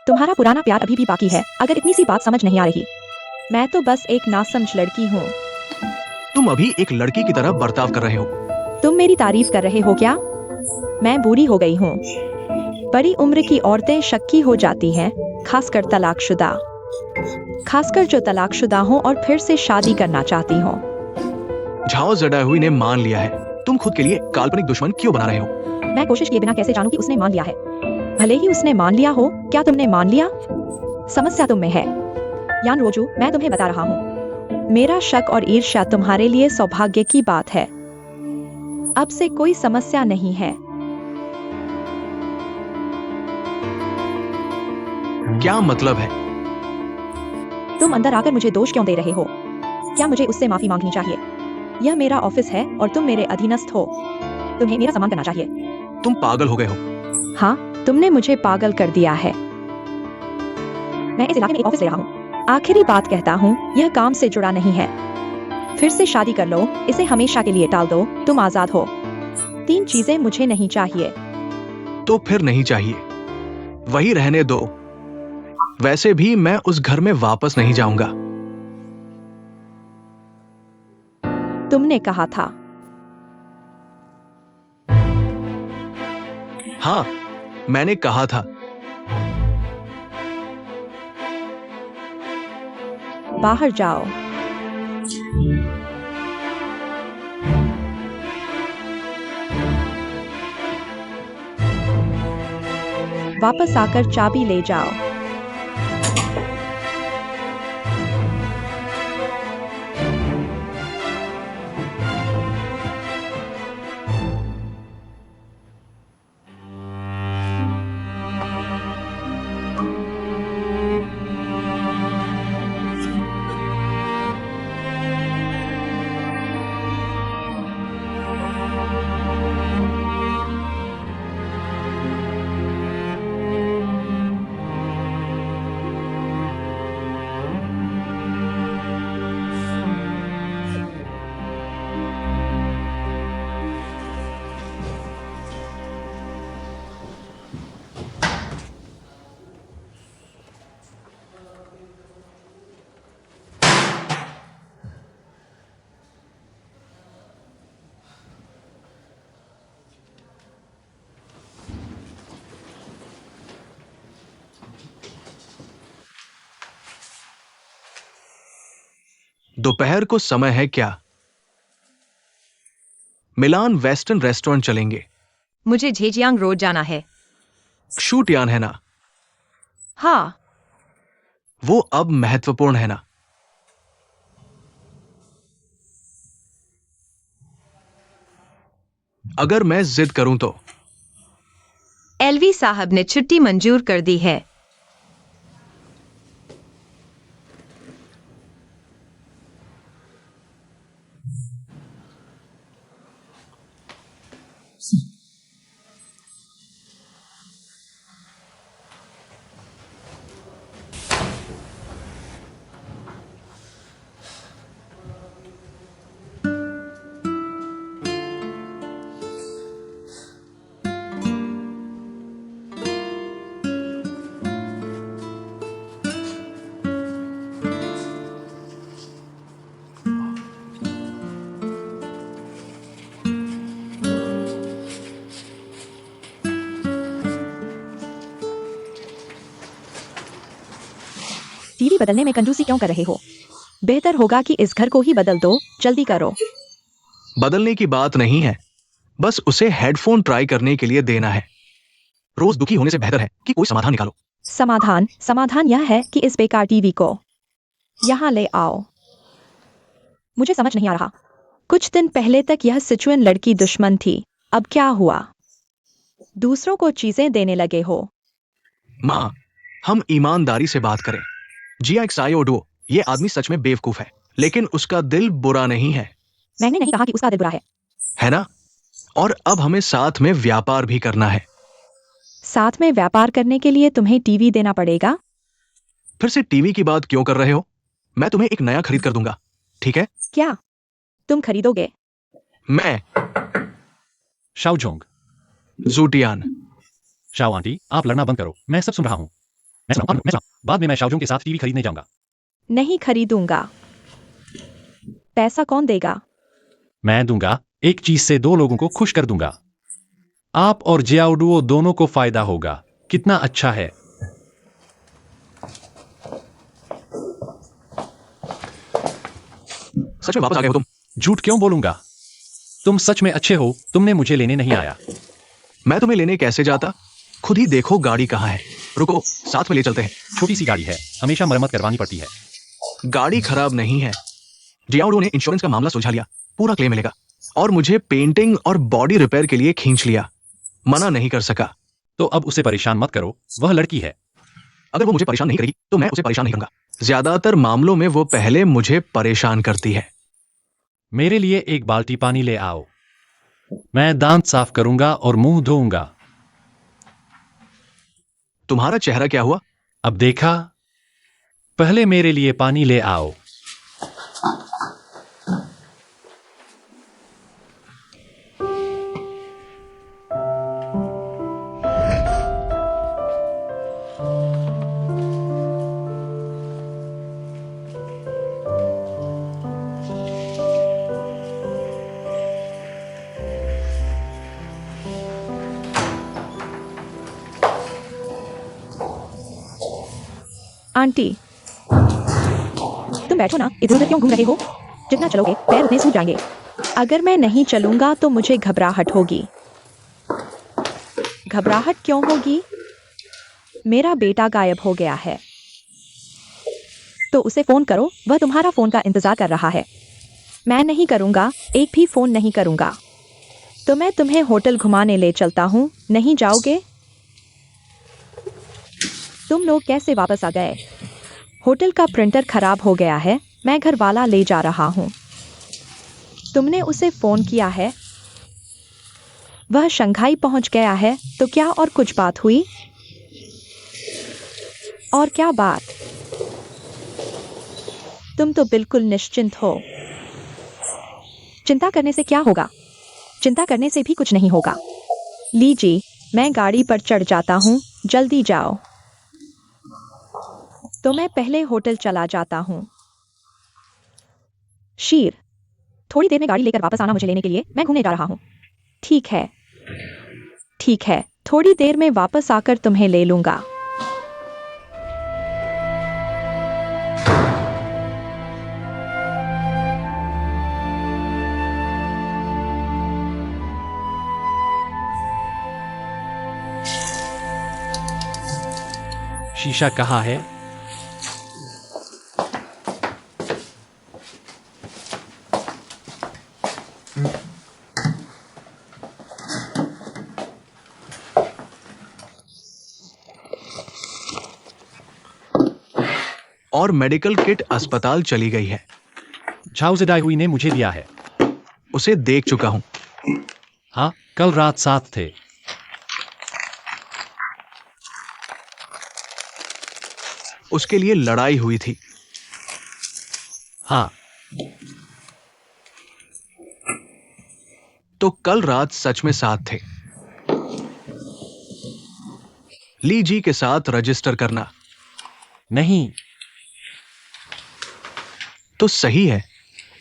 तुम्हारा पुराना प्यार अभी भी बाकी है, अगर इतनी सी बात समझ नहीं आ रही। मैं तो बस एक नासमझ लड़की हूँ। तुम अभी एक लड़की की तरह बर्ताव कर रहे हो। तुम मेरी तारीफ कर रहे हो क्या? मैं बूढ़ी हो गई हूँ। बड़ी उम्र की औरतें शक्की हो जाती हैं, खासकर तलाकशुदा। खासकर जो तलाकशुदा हों और फिर से शादी करना चाहती हों। झाओ जडाहुई ने मान लिया है। तुम खुद के लिए काल्पनिक दुश्मन क्यों बना रहे हो? मैं कोशिश किए बिना कैसे जानूं कि उसने मान लिया है? भले ही उसने मान लिया हो, क्या तुमने मान लिया? समस्या तुम में है। यान रोजू, मैं तुम्हें बता रहा हूँ, मेरा शक और ईर्ष्या तुम्हारे लिए सौभाग्य की बात है। अब से कोई समस्या नहीं है। क्या मतलब है? तुम अंदर आकर मुझे दोष क्यों दे रहे हो? क्या मुझे उससे माफी मांगनी चाहिए? यह मेरा ऑफिस है और तुम मेरे अधीनस्थ हो। तुम्हें मेरा सम्मान करना चाहिए। तुम पागल हो गए हो। हाँ, तुमने मुझे पागल कर दिया है। मैं इस इलाके में एक ऑफिस ले रहा हूँ। आखिरी बात कहता हूँ, यह काम से जुड़ा नहीं है। फिर से शादी कर लो, इसे हमेशा के लिए टाल दो, तुम आजाद हो। 3 चीजें मुझे नहीं चाहिए। तो फिर नहीं चाहिए, वही रहने दो। वैसे भी मैं उस घर में वापस नहीं जाऊंगा। तुमने कहा था। हाँ, मैंने कहा था। बाहर जाओ। वापस आकर चाबी ले जाओ। दोपहर को समय है क्या? मिलान वेस्टर्न रेस्टोरेंट चलेंगे। मुझे झेजियांग रोड जाना है। शूटियान है ना? हाँ। वो अब महत्वपूर्ण है ना? अगर मैं जिद करूं तो? एलवी साहब ने छुट्टी मंजूर कर दी है। टीवी बदलने में कंजूसी क्यों कर रहे हो? बेहतर होगा कि इस घर को ही बदल दो, जल्दी करो। बदलने की बात नहीं है, बस उसे हेडफोन ट्राई करने के लिए देना है। रोज दुखी होने से बेहतर है कि कोई समाधान निकालो। समाधान यह है कि इस बेकार टीवी को यहाँ ले आओ। मुझे समझ नहीं आ रहा। कुछ दिन पहले तक यह सिचुएन लड़की दुश्मन थी, अब क्या हुआ? दूसरों को चीजें देने लगे हो। माँ, हम ईमानदारी से बात करें। जिया एक्सायोडो, ये आदमी सच में बेवकूफ है, लेकिन उसका दिल बुरा नहीं है। मैंने नहीं कहा कि उसका दिल बुरा है ना? और अब हमें साथ में व्यापार भी करना है। साथ में व्यापार करने के लिए तुम्हें टीवी देना पड़ेगा। फिर से टीवी की बात क्यों कर रहे हो? मैं तुम्हें एक नया खरीद कर दूंगा, ठीक है? क्या तुम खरीदोगे? मैं शाओ जोंग। जूटियान। शाओ आंटी, आप लड़ना बंद करो, मैं सब सुन रहा हूँ। बाद में मैं शाओजोंग के साथ टीवी खरीदने जाऊंगा। नहीं खरीदूंगा। पैसा कौन देगा? मैं दूंगा। एक चीज से दो लोगों को खुश कर दूंगा। आप और जियाओडुओ दोनों को फायदा होगा। कितना अच्छा है। सच में वापस आ गए हो तुम? झूठ क्यों बोलूंगा? तुम सच में अच्छे हो। तुमने मुझे लेने नहीं आया। मैं तुम्हें लेने कैसे जाता? खुद ही देखो गाड़ी कहाँ है। रुको, साथ में ले चलते हैं। छोटी सी गाड़ी है, हमेशा मरम्मत करवानी पड़ती है। गाड़ी खराब नहीं है। जियाओडो ने इंश्योरेंस का मामला सुलझा लिया, पूरा क्लेम मिलेगा। और मुझे पेंटिंग और बॉडी रिपेयर के लिए खींच लिया, मना नहीं कर सका। तो अब उसे परेशान मत करो, वह लड़की है। अगर वो मुझे परेशान नहीं करेगी तो मैं उसे परेशान नहीं करूंगा। ज्यादातर मामलों में वो पहले मुझे परेशान करती है। मेरे लिए एक बाल्टी पानी ले आओ। मैं दांत साफ करूंगा और मुंह धोऊंगा। तुम्हारा चेहरा क्या हुआ? अब देखा? पहले मेरे लिए पानी ले आओ। आंटी, तुम बैठो ना, इधर उधर क्यों घूम रहे हो? जितना चलोगे पैर उतने सूज जाएंगे। अगर मैं नहीं चलूंगा तो मुझे घबराहट होगी। घबराहट क्यों होगी? मेरा बेटा गायब हो गया है। तो उसे फोन करो, वह तुम्हारा फोन का इंतजार कर रहा है। मैं नहीं करूंगा, एक भी फोन नहीं करूंगा। तो मैं तुम्हें होटल घुमाने ले चलता हूँ, नहीं जाओगे? तुम लोग कैसे वापस आ गए? होटल का प्रिंटर खराब हो गया है, मैं घर वाला ले जा रहा हूँ। तुमने उसे फोन किया है? वह शंघाई पहुंच गया है, तो क्या और कुछ बात हुई? और क्या बात? तुम तो बिल्कुल निश्चिंत हो। चिंता करने से क्या होगा? चिंता करने से भी कुछ नहीं होगा। लीजिए, मैं गाड़ी पर चढ़ जाता हूँ, जल्दी जाओ। तो मैं पहले होटल चला जाता हूँ। शीर, थोड़ी देर में गाड़ी लेकर वापस आना मुझे लेने के लिए, मैं घूमने जा रहा हूँ। ठीक है, ठीक है, थोड़ी देर में वापस आकर तुम्हें ले लूंगा। शीशा कहाँ है? और मेडिकल किट अस्पताल चली गई है। झाओ ज़ेडाइहुई ने मुझे दिया है। उसे देख चुका हूं। हाँ, कल रात साथ थे। उसके लिए लड़ाई हुई थी। हाँ, तो कल रात सच में साथ थे। ली जी के साथ रजिस्टर करना नहीं। तो सही है,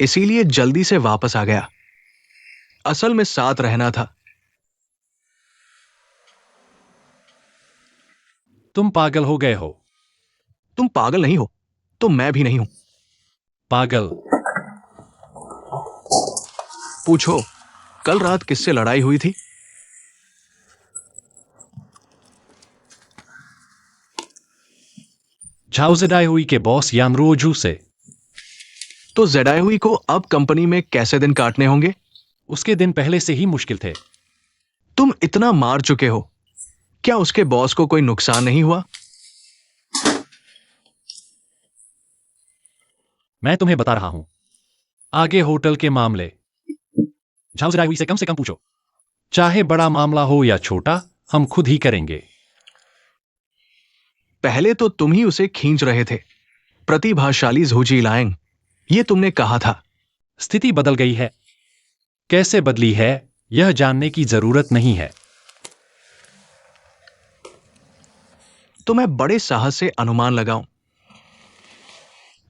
इसीलिए जल्दी से वापस आ गया। असल में साथ रहना था। तुम पागल हो गए हो। तुम पागल नहीं हो तो मैं भी नहीं हूं। पागल। पूछो, कल रात किससे लड़ाई हुई थी? झाओ ज़ेडाइहुई के बॉस यानरोजू से। तो जेडाइहुई को अब कंपनी में कैसे दिन काटने होंगे? उसके दिन पहले से ही मुश्किल थे। तुम इतना मार चुके हो, क्या उसके बॉस को कोई नुकसान नहीं हुआ? मैं तुम्हें बता रहा हूं। आगे होटल के मामले झाओ ज़ेडाइहुई से कम पूछो। चाहे बड़ा मामला हो या छोटा, हम खुद ही करेंगे। पहले तो तुम ही उसे खींच रहे थे। प्रतिभाशाली झूजी लाएंग, ये तुमने कहा था। स्थिति बदल गई है। कैसे बदली है, यह जानने की जरूरत नहीं है। तो मैं बड़े साहस से अनुमान लगाऊं।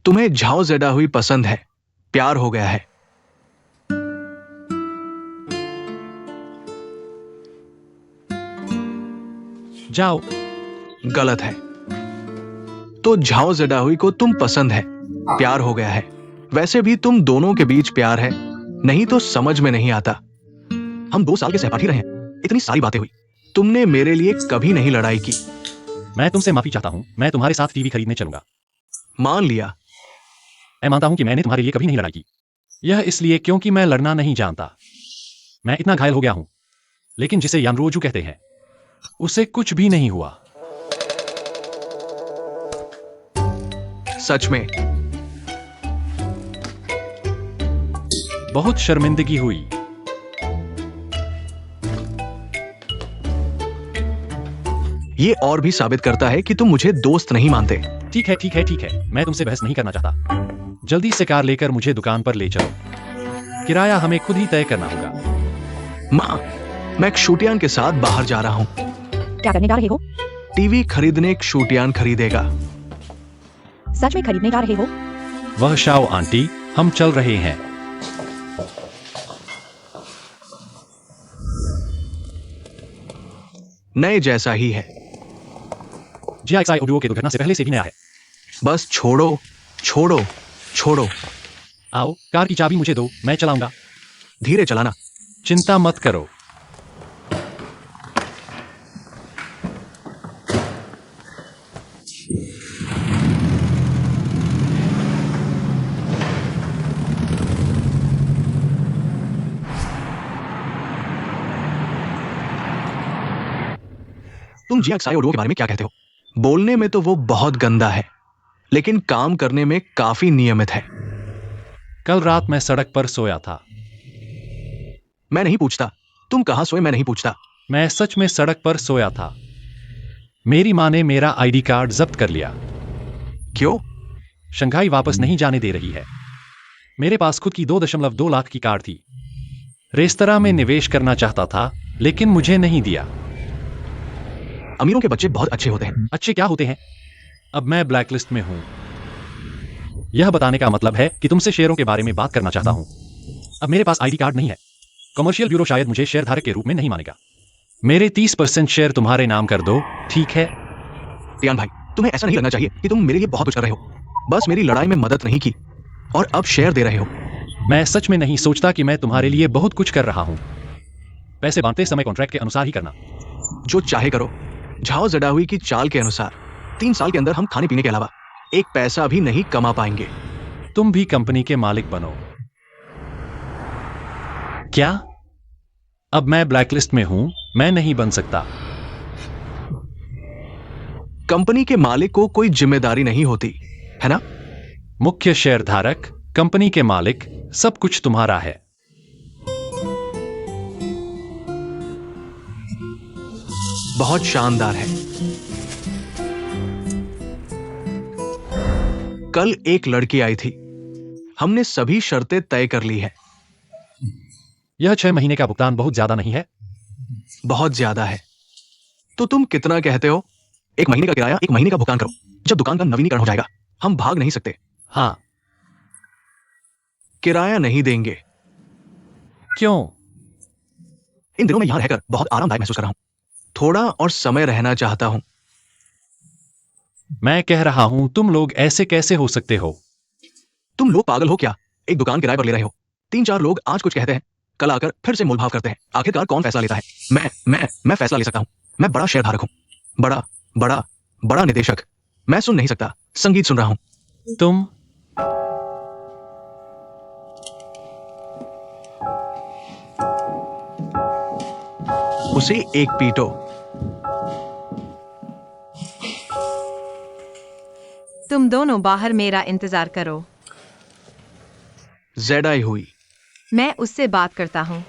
तुम्हें झाओ जेडा हुई पसंद है, प्यार हो गया है। जाओ। गलत है। तो झाओ जेडा हुई को तुम पसंद है, प्यार हो गया है। वैसे भी तुम दोनों के बीच प्यार है, नहीं तो समझ में नहीं आता। हम 2 साल के सहपाठी रहे हैं, इतनी सारी बातें हुई, तुमने मेरे लिए कभी नहीं लड़ाई की। मैं तुमसे माफी चाहता हूं, मैं तुम्हारे साथ टीवी खरीदने चलूंगा। मान लिया। मैं मानता हूं कि मैंने तुम्हारे लिए कभी नहीं लड़ाई की। यह इसलिए क्योंकि मैं लड़ना नहीं जानता। मैं इतना घायल हो गया हूं, लेकिन जिसे यानरोजू कहते हैं उसे कुछ भी नहीं हुआ। सच में? बहुत शर्मिंदगी हुई। ये और भी साबित करता है कि तुम मुझे दोस्त नहीं मानते। ठीक है, ठीक है, ठीक है, मैं तुमसे बहस नहीं करना चाहता। जल्दी से कार लेकर मुझे दुकान पर ले चलो। किराया हमें खुद ही तय करना होगा। माँ, मैं एक शूटियान के साथ बाहर जा रहा हूँ। क्या करने जा रहे हो? टीवी खरीदने एक शूटियान खरीदेगा। सच में खरीदने जा रहे हो? वह शाओ आंटी, हम चल रहे हैं। नए जैसा ही है। जीआईएक्सआई ऑडियो के दुर्घटना से पहले से भी नया है। बस छोड़ो, छोड़ो, छोड़ो। आओ, कार की चाबी मुझे दो, मैं चलाऊंगा। धीरे चलाना। चिंता मत करो। तुम जीएक्सआई ऑडियो के बारे में क्या कहते हो? बोलने में तो वो बहुत गंदा है, लेकिन काम करने में काफी नियमित है। कल रात मैं सड़क पर सोया था। मैं नहीं पूछता तुम कहां सोए, मैं नहीं पूछता। मैं सच में सड़क पर सोया था। मेरी मां ने मेरा आईडी कार्ड जब्त कर लिया। क्यों? शंघाई वापस नहीं जाने दे रही है। मेरे पास खुद की 2.2 लाख की कार थी। रेस्तरां में निवेश करना चाहता था, लेकिन मुझे नहीं दिया। अमीरों के बच्चे बहुत अच्छे होते हैं। अच्छे क्या होते हैं? अब मैं ब्लैकलिस्ट में हूं। यह बताने का मतलब है कि तुमसे शेयरों के बारे में बात करना चाहता हूं। अब मेरे पास आईडी कार्ड नहीं है। कमर्शियल ब्यूरो शायद मुझे शेयरधारक के रूप में नहीं मानेगा। मेरे 30% शेयर तुम्हारे नाम कर दो, ठीक है? टियान भाई, तुम्हें ऐसा नहीं लगना चाहिए कि तुम मेरे लिए बहुत कुछ कर रहे हो। बस मेरी लड़ाई में मदद नहीं की और अब शेयर दे रहे हो। मैं सच में नहीं सोचता कि मैं तुम्हारे लिए बहुत कुछ कर रहा हूं। पैसे बांटते समय कॉन्ट्रैक्ट के अनुसार ही करना। जो चाहे करो। झाओ जडाहुई की चाल के अनुसार 3 साल के अंदर हम खाने पीने के अलावा एक पैसा भी नहीं कमा पाएंगे। तुम भी कंपनी के मालिक बनो। क्या? अब मैं ब्लैकलिस्ट में हूं, मैं नहीं बन सकता। कंपनी के मालिक को कोई जिम्मेदारी नहीं होती, है ना? मुख्य शेयरधारक, कंपनी के मालिक, सब कुछ तुम्हारा है। बहुत शानदार है। कल एक लड़की आई थी। हमने सभी शर्तें तय कर ली है। यह 6 महीने का भुगतान बहुत ज्यादा नहीं है? बहुत ज्यादा है। तो तुम कितना कहते हो? 1 महीने का किराया, 1 महीने का भुगतान करो। जब दुकान का नवीनीकरण हो जाएगा, हम भाग नहीं सकते। हाँ। किराया नहीं देंगे। क्यों? इन दिनों में यहां रहकर बहुत आरामदायक महसूस कर रहा हूं। थोड़ा और समय रहना चाहता हूं। मैं कह रहा हूं, तुम लोग ऐसे कैसे हो सकते हो? तुम लोग पागल हो क्या? एक दुकान किराए पर ले रहे हो। 3-4 लोग आज कुछ कहते हैं, कल आकर फिर से मोलभाव करते हैं। आखिरकार कौन फैसला लेता है? मैं फैसला ले सकता हूं। मैं बड़ा शेयरधारक हूं, बड़ा बड़ा बड़ा निदेशक। मैं सुन नहीं सकता, संगीत सुन रहा हूं। तुम उसे एक पीटो। तुम दोनों बाहर मेरा इंतजार करो। जेडाई हुई। मैं उससे बात करता हूं।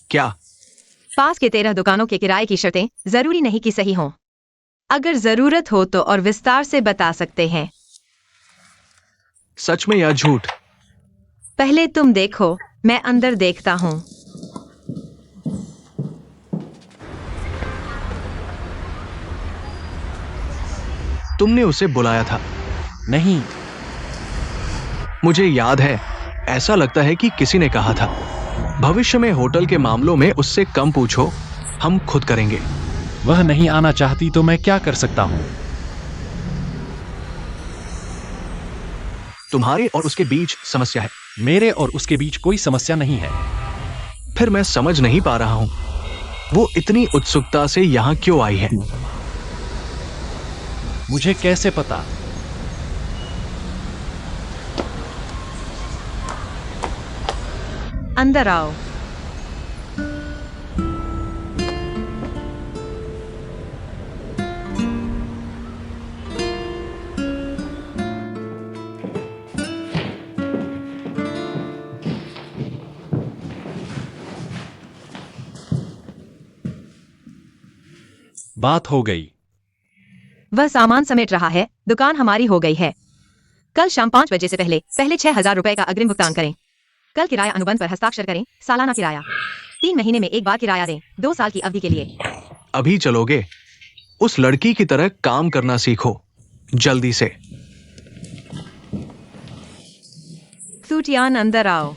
क्या? पास के 13 दुकानों के किराए की शर्तें जरूरी नहीं कि सही हों। अगर जरूरत हो तो और विस्तार से बता सकते हैं। सच में या झूठ? पहले तुम देखो, मैं अंदर देखता हूँ। तुमने उसे बुलाया था? नहीं। मुझे याद है, ऐसा लगता है कि किसी ने कहा था, भविष्य में होटल के मामलों में उससे कम पूछो, हम खुद करेंगे। वह नहीं आना चाहती तो मैं क्या कर सकता हूँ? तुम्हारे और उसके बीच समस्या है। मेरे और उसके बीच कोई समस्या नहीं है। फिर मैं समझ नहीं पा रहा हूं, वो इतनी उत्सुकता से यहां क्यों आई है? मुझे कैसे पता? अंदर आओ। बात हो गई। वह सामान समेट रहा है, दुकान हमारी हो गई है। कल शाम 5 बजे से पहले 6,000 रुपए का अग्रिम भुगतान करें। कल किराया अनुबंध पर हस्ताक्षर करें। सालाना किराया 3 महीने में एक बार किराया दें, 2 साल की अवधि के लिए। अभी चलोगे? उस लड़की की तरह काम करना सीखो, जल्दी से। सूटियान, अंदर आओ।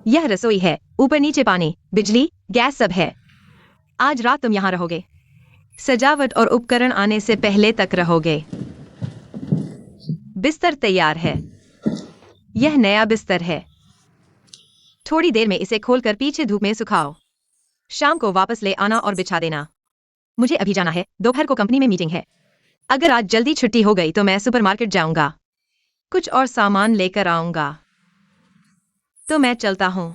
यह रसोई है, ऊपर नीचे पानी, बिजली, गैस सब है। आज रात तुम यहाँ रहोगे। सजावट और उपकरण आने से पहले तक रहोगे। बिस्तर तैयार है। यह नया बिस्तर है। थोड़ी देर में इसे खोलकर पीछे धूप में सुखाओ। शाम को वापस ले आना और बिछा देना। मुझे अभी जाना है, दोपहर को कंपनी में मीटिंग है। अगर आज जल्दी छुट्टी हो गई तो मैं सुपरमार्केट जाऊंगा, कुछ और सामान लेकर आऊंगा। तो मैं चलता हूं।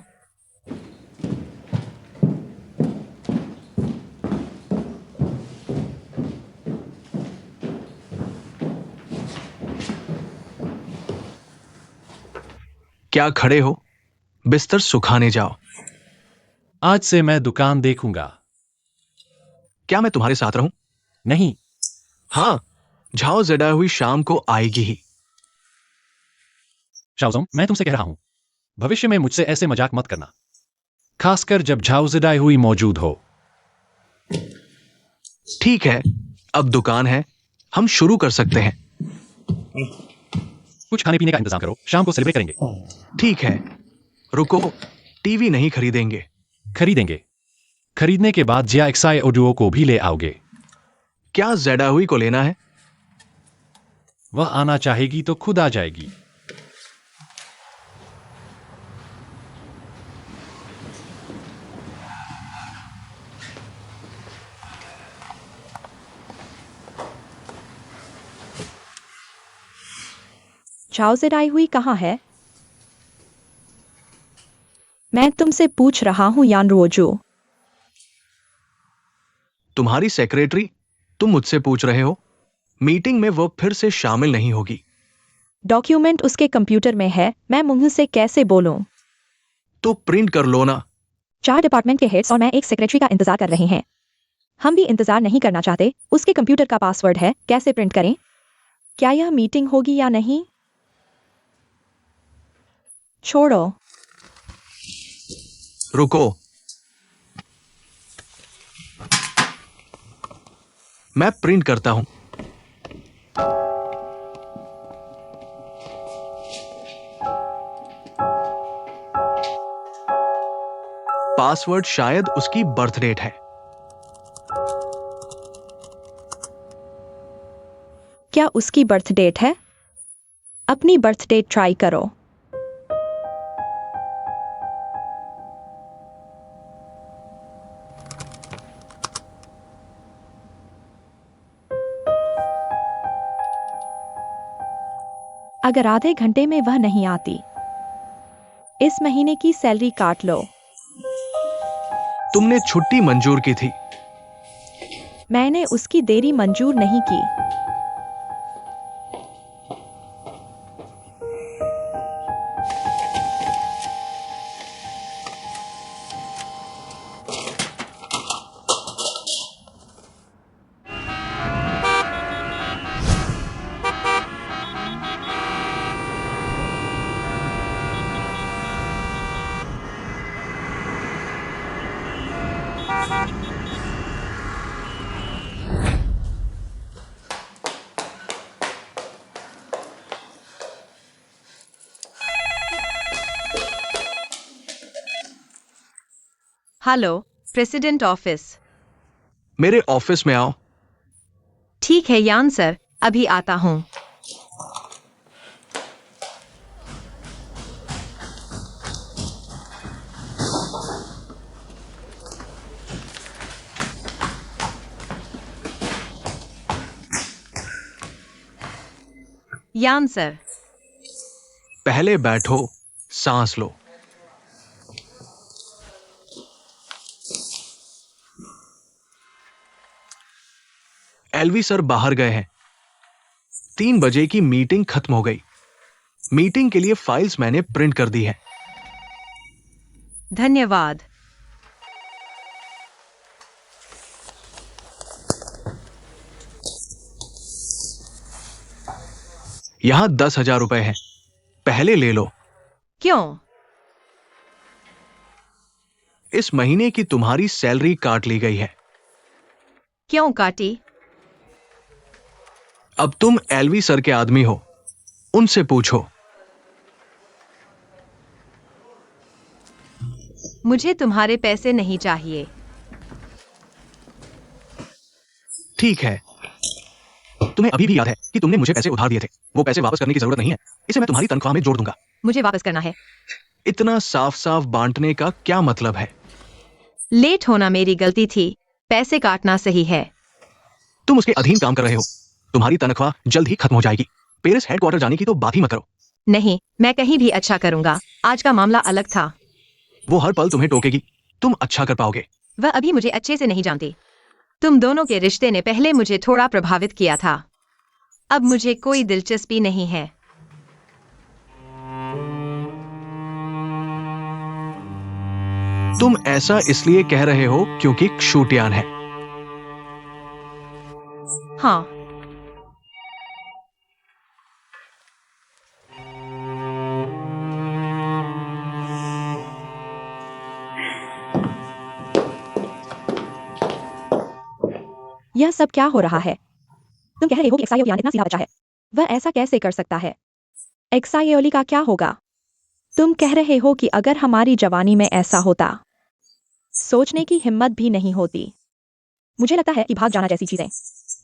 क्या खड़े हो? बिस्तर सुखाने जाओ। आज से मैं दुकान देखूंगा। क्या मैं तुम्हारे साथ रहूं? नहीं। हाँ, झाओ ज़ेडा हुई शाम को आएगी ही। शाओजोंग, मैं तुमसे कह रहा हूं, भविष्य में मुझसे ऐसे मजाक मत करना, खासकर जब झाओ ज़ेडाई हुई मौजूद हो। ठीक है, अब दुकान है, हम शुरू कर सकते हैं। कुछ खाने पीने का इंतजाम करो, शाम को सेलिब्रेट करेंगे। ठीक है, रुको, टीवी नहीं खरीदेंगे। खरीदेंगे। खरीदने के बाद जिया एक्साई ओडुओ को भी ले आओगे। क्या ज़ेडा हुई को लेना है? वह आना चाहेगी तो खुद आ जाएगी। झाओ ज़ेडाई हुई कहाँ है? मैं तुमसे पूछ रहा हूँ यान रोजो। तुम्हारी सेक्रेटरी? तुम मुझसे पूछ रहे हो? मीटिंग में वो फिर से शामिल नहीं होगी। डॉक्यूमेंट उसके कंप्यूटर में है, मैं मुंह से कैसे बोलूं? तो प्रिंट कर लो ना। 4 डिपार्टमेंट के हेड्स और मैं एक सेक्रेटरी का इंतजार कर रहे हैं। हम भी इंतजार नहीं करना चाहते। उसके कंप्यूटर का पासवर्ड है, कैसे प्रिंट करें? क्या यह मीटिंग होगी या नहीं? छोड़ो। रुको, मैं प्रिंट करता हूं। पासवर्ड शायद उसकी बर्थ डेट है। क्या उसकी बर्थ डेट है? अपनी बर्थ डेट ट्राई करो। अगर आधे घंटे में वह नहीं आती, इस महीने की सैलरी काट लो। तुमने छुट्टी मंजूर की थी। मैंने उसकी देरी मंजूर नहीं की। Hello, president office. मेरे ऑफिस में आओ। ठीक है यान सर, अभी आता हूँ। यान सर। पहले बैठो, सांस लो। एलवी सर बाहर गए हैं। 3 बजे की मीटिंग खत्म हो गई। मीटिंग के लिए फाइल्स मैंने प्रिंट कर दी है। धन्यवाद। यहां 10,000 रुपए हैं, पहले ले लो। क्यों? इस महीने की तुम्हारी सैलरी काट ली गई है। क्यों काटी? अब तुम एलवी सर के आदमी हो, उनसे पूछो। मुझे तुम्हारे पैसे नहीं चाहिए। ठीक है, तुम्हें अभी भी याद है कि तुमने मुझे पैसे उधार दिए थे। वो पैसे वापस करने की जरूरत नहीं है, इसे मैं तुम्हारी तनख्वाह में जोड़ दूंगा। मुझे वापस करना है। इतना साफ साफ बांटने का क्या मतलब है? लेट होना मेरी गलती थी, पैसे काटना सही है। तुम उसके अधीन काम कर रहे हो। तुम्हारी तनख्वाह जल्द ही खत्म हो जाएगी। पेरिस हेडक्वार्टर जाने की तो बात ही मत करो। नहीं, मैं कहीं भी अच्छा करूंगा। आज का मामला अलग था। वो हर पल तुम्हें टोकेगी, तुम अच्छा कर पाओगे। वह अभी मुझे अच्छे से नहीं जानती। तुम दोनों के रिश्ते ने पहले मुझे थोड़ा प्रभावित किया था। अब मुझे कोई दिलचस्पी नहीं है। तुम ऐसा इसलिए कह रहे हो क्योंकि क्षुटियान है। हाँ। यह सब क्या हो रहा है? तुम कह रहे हो कि एक्साइयोलियान इतना सीधा बच्चा है। वह ऐसा कैसे कर सकता है? एक्साइयोली का क्या होगा? तुम कह रहे हो कि अगर हमारी जवानी में ऐसा होता, सोचने की हिम्मत भी नहीं होती। मुझे लगता है कि भाग जाना जैसी चीजें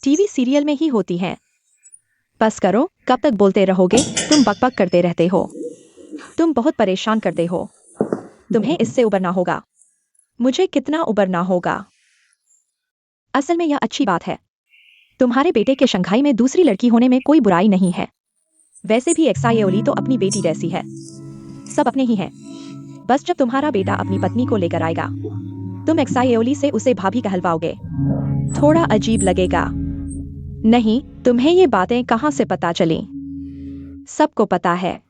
टीवी सीरियल में ही होती हैं। बस करो, कब तक बोलते रहोगे? तुम बकबक करते रहते हो। तुम बहुत परेशान करते हो। तुम्हें इससे उबरना होगा। मुझे कितना उबरना होगा? असल में यह अच्छी बात है। तुम्हारे बेटे के शंघाई में दूसरी लड़की होने में कोई बुराई नहीं है। वैसे भी एक्साइयोली तो अपनी बेटी जैसी है। सब अपने ही हैं। बस जब तुम्हारा बेटा अपनी पत्नी को लेकर आएगा, तुम एक्साइयोली से उसे भाभी कहलवाओगे। थोड़ा अजीब लगेगा। नहीं, तुम्हें ये बातें कहां से पता चली? सबको पता है।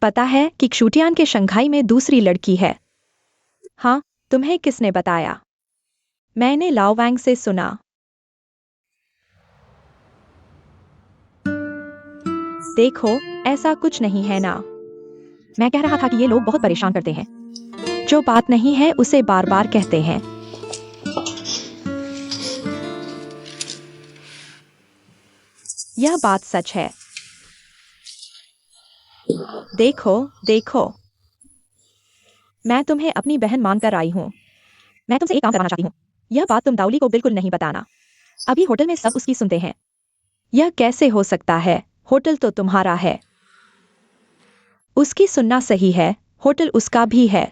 पता है कि क्षुटियान के शंघाई में दूसरी लड़की है। हाँ, तुम्हें किसने बताया? मैंने लाओवांग से सुना। देखो, ऐसा कुछ नहीं है ना। मैं कह रहा था कि ये लोग बहुत परेशान करते हैं। जो बात नहीं है उसे बार बार कहते हैं। यह बात सच है। देखो, देखो, मैं तुम्हें अपनी बहन मानकर आई हूं। मैं तुमसे एक काम करवाना चाहती हूँ। यह बात तुम दाउली को बिल्कुल नहीं बताना। अभी होटल में सब उसकी सुनते हैं। यह कैसे हो सकता है? होटल तो तुम्हारा है। उसकी सुनना सही है, होटल उसका भी है।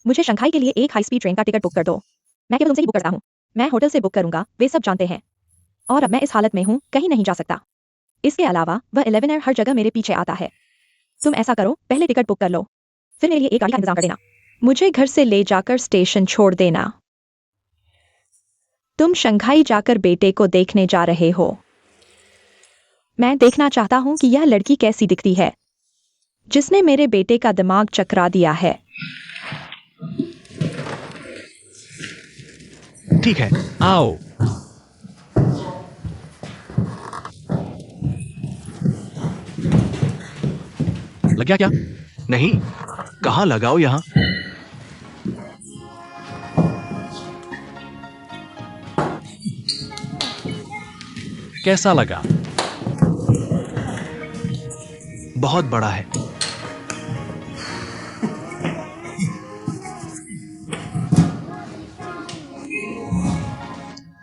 मुझे शंघाई के लिए एक हाई स्पीड ट्रेन का टिकट बुक कर दो। मैं केवल तुमसे ही बुक करता हूँ। मैं होटल से बुक करूंगा, वे सब जानते हैं। और अब मैं इस हालत में हूँ, कहीं नहीं जा सकता। इसके अलावा वह 11 हर जगह मेरे पीछे आता है। तुम ऐसा करो, पहले टिकट बुक कर लो, फिर मेरे लिए एक गाड़ी का इंतजाम कर देना। मुझे घर से ले जाकर स्टेशन छोड़ देना। तुम शंघाई जाकर बेटे को देखने जा रहे हो। मैं देखना चाहता हूं कि यह लड़की कैसी दिखती है, जिसने मेरे बेटे का दिमाग चकरा दिया है। ठीक है, आओ। लग गया क्या? नहीं, कहाँ लगाओ यहां? कैसा लगा? बहुत बड़ा है।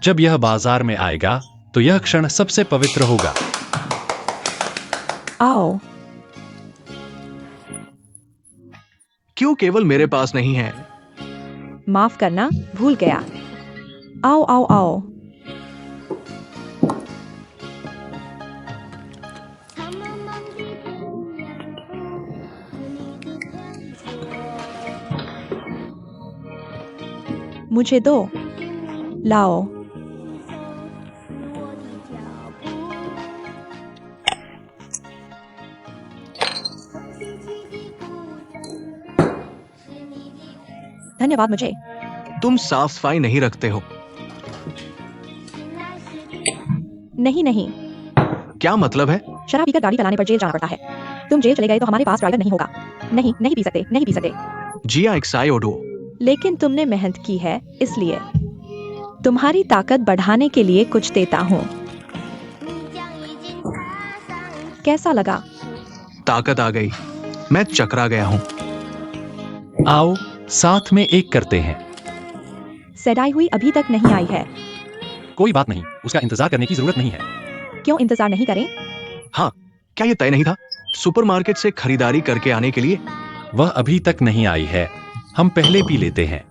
जब यह बाजार में आएगा तो यह क्षण सबसे पवित्र होगा। आओ। क्यों केवल मेरे पास नहीं है? माफ करना, भूल गया। आओ आओ आओ। मुझे दो। लाओ। धन्यवाद। मुझे तुम साफ सफाई नहीं रखते हो। नहीं नहीं। क्या मतलब है? शराब पीकर गाड़ी चलाने पर जेल जाना पड़ता है। तुम जेल चले गए तो हमारे पास ड्राइवर नहीं होगा। नहीं नहीं पी सकते, नहीं पी सकते। जिया एक्साई ओडो। लेकिन तुमने मेहनत की है, इसलिए तुम्हारी ताकत बढ़ाने के लिए कुछ देता हूँ। कैसा लगा? ताकत आ गई। मैं चकरा गया हूँ। आओ साथ में एक करते हैं। सदाई हुई अभी तक नहीं आई है। कोई बात नहीं, उसका इंतजार करने की जरूरत नहीं है। क्यों इंतजार नहीं करें? हाँ, क्या ये तय नहीं था सुपरमार्केट से खरीदारी करके आने के लिए? वह अभी तक नहीं आई है। हम पहले पी लेते हैं।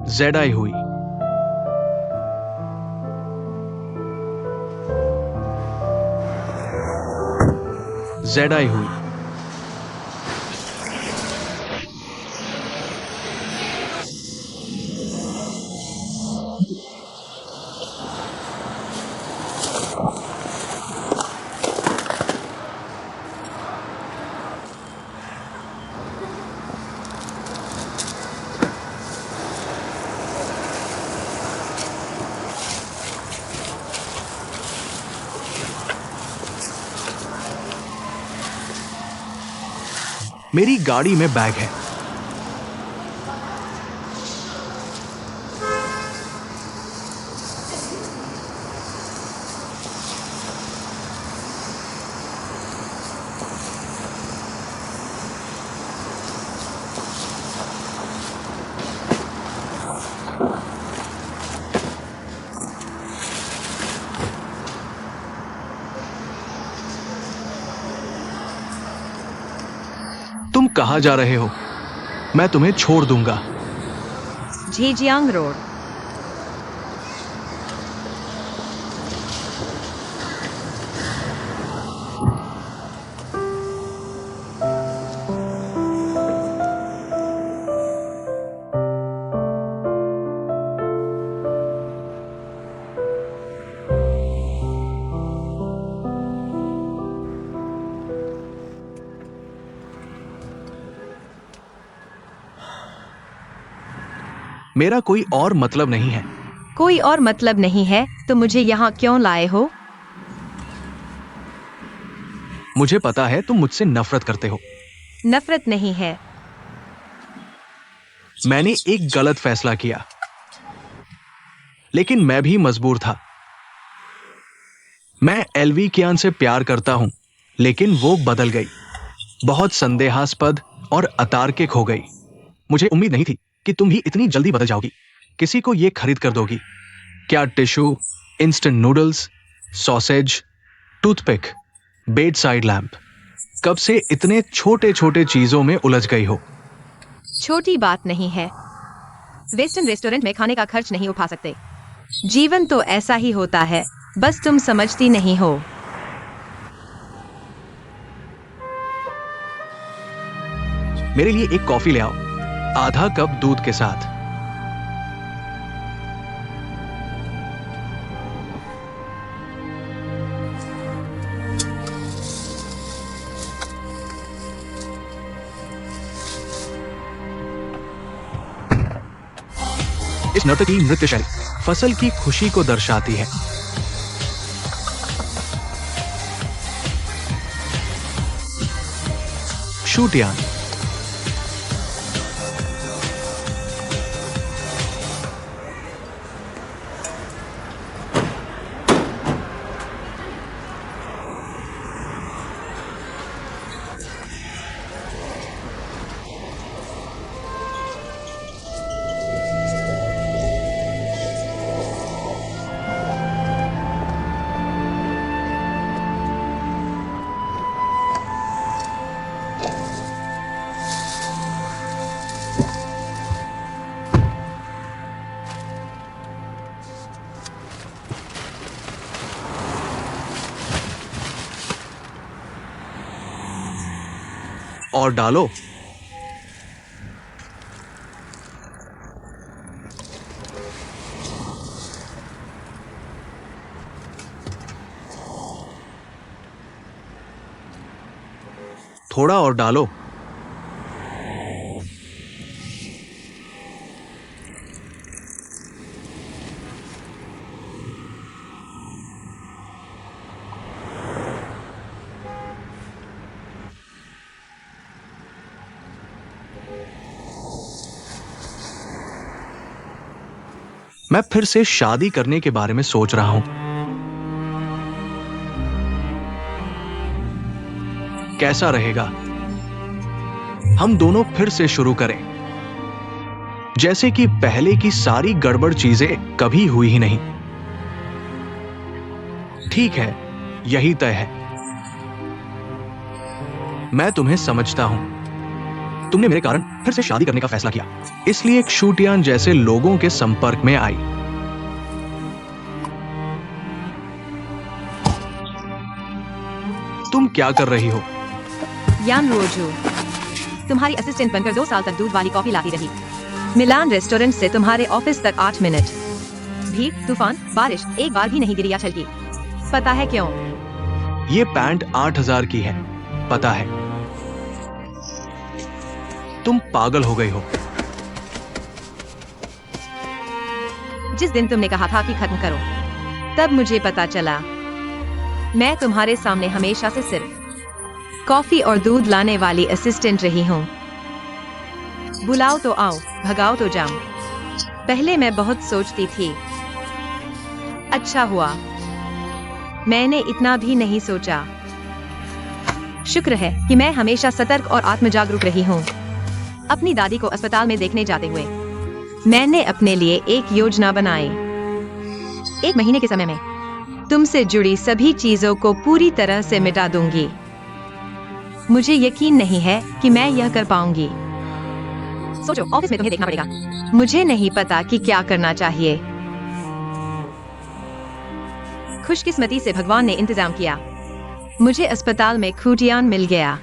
जेडाई हुई। जेडाई हुई। मेरी गाड़ी में बैग है। तुम कहां जा रहे हो? मैं तुम्हें छोड़ दूंगा। Zhejiang road. मेरा कोई और मतलब नहीं है। कोई और मतलब नहीं है तो मुझे यहाँ क्यों लाए हो? मुझे पता है तुम मुझसे नफरत करते हो। नफरत नहीं है। मैंने एक गलत फैसला किया, लेकिन मैं भी मजबूर था। मैं एल्वी कियान से प्यार करता हूं, लेकिन वो बदल गई, बहुत संदेहास्पद और अतार्किक हो गई। मुझे उम्मीद नहीं थी कि तुम भी इतनी जल्दी बदल जाओगी, किसी को ये खरीद कर दोगी। क्या tissue, instant noodles, sausage, toothpick, bed side lamp, कब से इतने छोटे छोटे चीजों में उलझ गई हो? छोटी बात नहीं है। वेस्टर्न रेस्टोरेंट में खाने का खर्च नहीं उठा सकते। जीवन तो ऐसा ही होता है, बस तुम समझती नहीं हो। मेरे लिए एक कॉफी ले आओ, आधा कप दूध के साथ। इस नर्तकी नृत्य शैली फसल की खुशी को दर्शाती है। शूटियान। और डालो। थोड़ा और डालो। मैं फिर से शादी करने के बारे में सोच रहा हूं। कैसा रहेगा हम दोनों फिर से शुरू करें, जैसे कि पहले की सारी गड़बड़ चीजें कभी हुई ही नहीं। ठीक है, यही तय है। मैं तुम्हें समझता हूं। तुमने मेरे कारण फिर से शादी करने का फैसला किया, इसलिए शूटियान जैसे लोगों के संपर्क में आई। तुम क्या कर रही हो? यान रोजू, तुम्हारी असिस्टेंट बनकर 2 साल तक दूध वाली कॉफी लाती रही। मिलान रेस्टोरेंट से तुम्हारे ऑफिस तक 8 मिनट। भीड़, तूफान, बारिश एक बार भी नहीं गिरी या छलकी। पता है क्यों? ये पैंट 8000 की है, पता है। तुम पागल हो गई हो। जिस दिन तुमने कहा था कि खत्म करो, तब मुझे पता चला। मैं तुम्हारे सामने हमेशा से सिर्फ कॉफी और दूध लाने वाली असिस्टेंट रही हूं। बुलाओ तो आओ, भगाओ तो जाऊं। पहले मैं बहुत सोचती थी। अच्छा हुआ मैंने इतना भी नहीं सोचा। शुक्र है कि मैं हमेशा सतर्क और आत्मजागरूक रही हूं। अपनी दादी को अस्पताल में देखने जाते हुए मैंने अपने लिए एक योजना बनाई। 1 महीने के समय में तुमसे जुड़ी सभी चीजों को पूरी तरह से मिटा दूंगी। मुझे यकीन नहीं है कि मैं यह कर पाऊंगी। सोचो, ऑफिस में तुम्हें देखना पड़ेगा। मुझे नहीं पता कि क्या करना चाहिए। खुशकिस्मती से भगवान ने इंतजाम किया। मुझे अस्पताल में खूटियान मिल गया।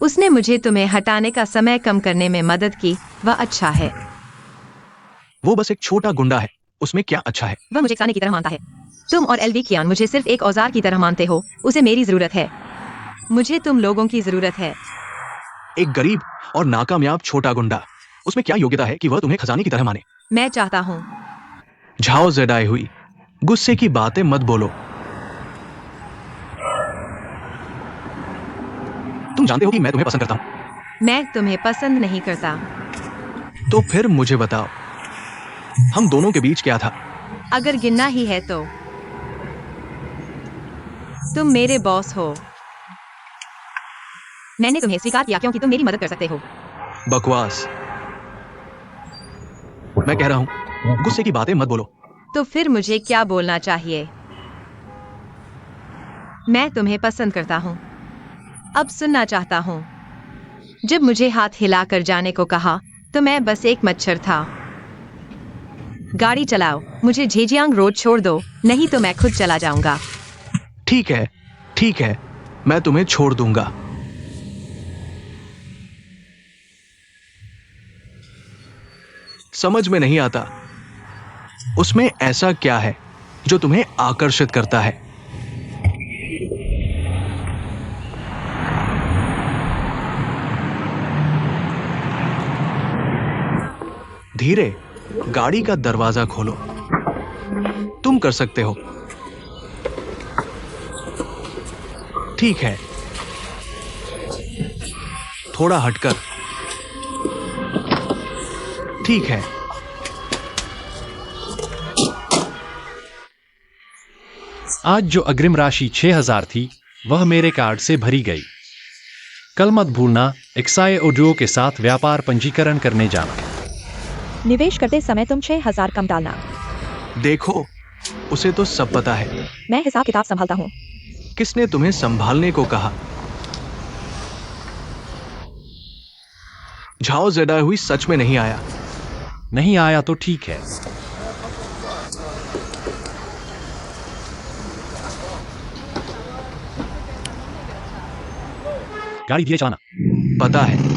उसने मुझे तुम्हें हटाने का समय कम करने में मदद की। वह अच्छा है। वो बस एक छोटा गुंडा है, उसमें क्या अच्छा है? वह मुझे खाने की तरह मानता है। तुम और एलवी कियान मुझे सिर्फ एक औजार की तरह मानते हो। उसे मेरी जरूरत है। मुझे तुम लोगों की जरूरत है। एक गरीब और नाकामयाब छोटा गुंडा, उसमें क्या योग्यता है कि वह तुम्हें खजाने की तरह माने? मैं चाहता हूँ। झाओ जेडाई हुई, गुस्से की बातें मत बोलो। तुम जानते हो कि मैं तुम्हें पसंद करता हूं। मैं तुम्हें पसंद नहीं करता। तो फिर मुझे बताओ, हम दोनों के बीच क्या था? अगर गिनना ही है तो तुम मेरे बॉस हो। मैंने तुम्हें स्वीकार किया क्योंकि तुम मेरी मदद कर सकते हो। बकवास। मैं कह रहा हूं, गुस्से की बातें मत बोलो। तो फिर मुझे क्या बोलना चाहिए? मैं तुम्हें पसंद करता हूँ। अब सुनना चाहता हूँ। जब मुझे हाथ हिलाकर जाने को कहा तो मैं बस एक मच्छर था। गाड़ी चलाओ, मुझे झेजियांग रोड छोड़ दो, नहीं तो मैं खुद चला जाऊंगा। ठीक है, ठीक है, मैं तुम्हें छोड़ दूंगा। समझ में नहीं आता। उसमें ऐसा क्या है जो तुम्हें आकर्षित करता है? धीरे गाड़ी का दरवाजा खोलो। तुम कर सकते हो। ठीक है, थोड़ा हटकर। ठीक है। आज जो अग्रिम राशि 6000 थी वह मेरे कार्ड से भरी गई। कल मत भूलना एक्साई ऑडियो के साथ व्यापार पंजीकरण करने जाना। निवेश करते समय तुम 6000 कम डालना। देखो, उसे तो सब पता है। मैं हिसाब किताब संभालता हूँ। किसने तुम्हें संभालने को कहा? झाओ ज़ेडाई हुई सच में नहीं आया। नहीं आया तो ठीक है। गाड़ी धीरे चलाना। पता है।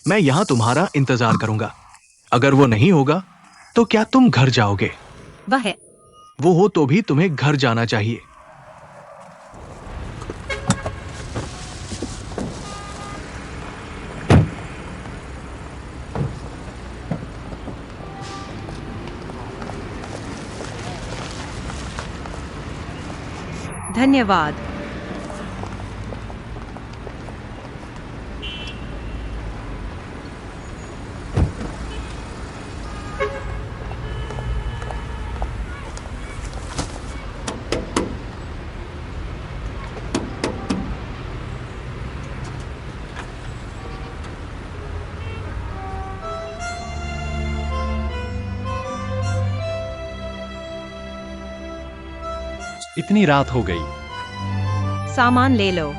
मैं यहां तुम्हारा इंतजार करूंगा। अगर वो नहीं होगा तो क्या तुम घर जाओगे? वह है। वो हो तो भी तुम्हें घर जाना चाहिए। धन्यवाद। इतनी रात हो गई। सामान ले लो।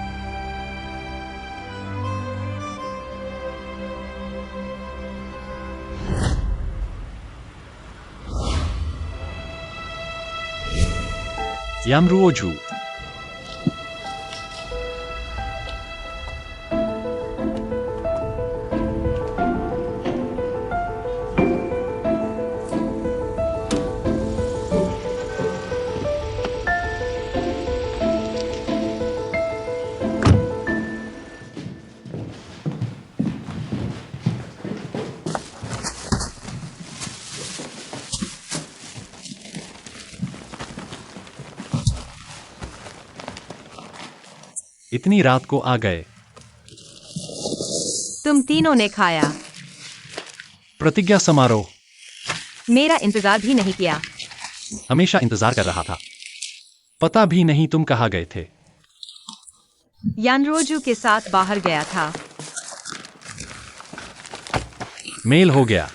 यामरुओजू। इतनी रात को आ गए। तुम तीनों ने खाया। प्रतिज्ञा समारोह। मेरा इंतजार भी नहीं किया। हमेशा इंतजार कर रहा था। पता भी नहीं तुम कहाँ गए थे। यानरोजू के साथ बाहर गया था। मेल हो गया।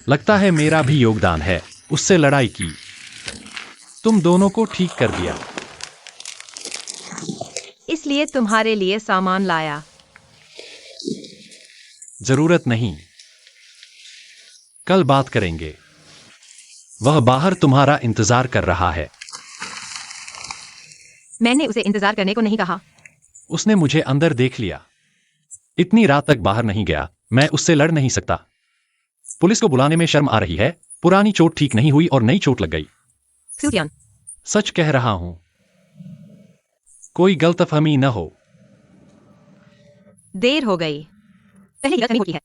लगता है मेरा भी योगदान है। उससे लड़ाई की। तुम दोनों को ठीक कर दिया। इसलिए तुम्हारे लिए सामान लाया। जरूरत नहीं। कल बात करेंगे। वह बाहर तुम्हारा इंतजार कर रहा है। मैंने उसे इंतजार करने को नहीं कहा। उसने मुझे अंदर देख लिया। इतनी रात तक बाहर नहीं गया। मैं उससे लड़ नहीं सकता। पुलिस को बुलाने में शर्म आ रही है। पुरानी चोट ठीक नहीं हुई और नई चोट लग गई। सुतियान। सच कह रहा हूं। कोई गलतफहमी न हो। देर हो गई। पहले यह करनी होती है।